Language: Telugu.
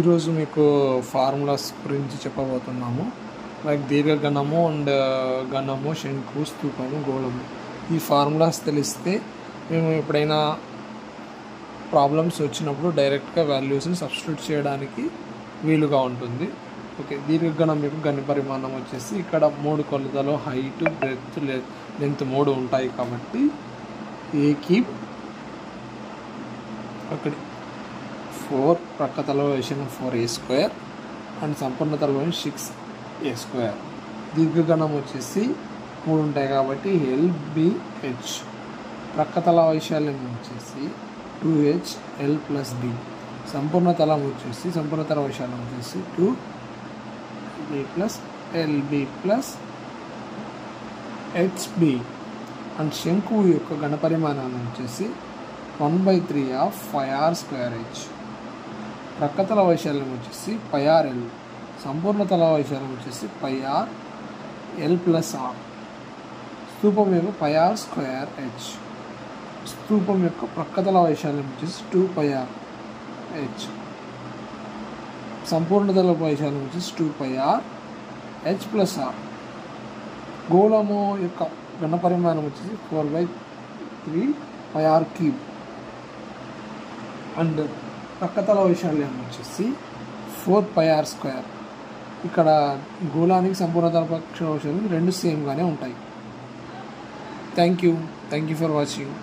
ఈరోజు మీకు ఫార్ములాస్ గురించి చెప్పబోతున్నాము. లైక్ దీర్ఘగణము అండ్ గణము, శంకు, స్తూపము, గోళము. ఈ ఫార్ములాస్ తెలిస్తే మేము ఎప్పుడైనా ప్రాబ్లమ్స్ వచ్చినప్పుడు డైరెక్ట్గా వాల్యూస్ని సబ్స్టిట్యూట్ చేయడానికి వీలుగా ఉంటుంది. ఓకే, దీర్ఘగణం యొక్క గణ పరిమాణం వచ్చేసి ఇక్కడ 3 కొలతలు హైట్, బ్రెత్, లెంత్ 3 ఉంటాయి కాబట్టి ఏ క్యూబ్ అక్కడ 4 ప్రక్క తల వేసిన 4a² అండ్ సంపూర్ణ తల వేసిన 6a². దీర్ఘగణం వచ్చేసి 3 ఉంటాయి కాబట్టి LBH. ప్రక్క తల వైశాల్యం వచ్చేసి 2h L + b. సంపూర్ణ తల వైశాల్యం వచ్చేసి 2b + LB + HB. అండ్ శంకువు యొక్క ఘన పరిమాణాన్ని వచ్చేసి 1/3 of πr²h. ప్రక్కతల వైశాల్యం వచ్చేసి πrl. సంపూర్ణ తల వైశాల్యం వచ్చేసి πrl + r. స్తూపం యొక్క πr²h. స్తూపం యొక్క ప్రక్కతల వైశాల్యం వచ్చేసి 2πrh. సంపూర్ణ తల వైశాల్యం వచ్చేసి 2πrh + r. గోళము యొక్క ఘన పరిమాణం వచ్చేసి 4/3 πr³ అండ్ ప్రక్కతల వైశాల్యం వచ్చేసి 4πr². ఇక్కడ గోళానికి సంపూర్ణ తల పక్ష వైశాల్యం 2 సేమ్గానే ఉంటాయి. Thank you for watching.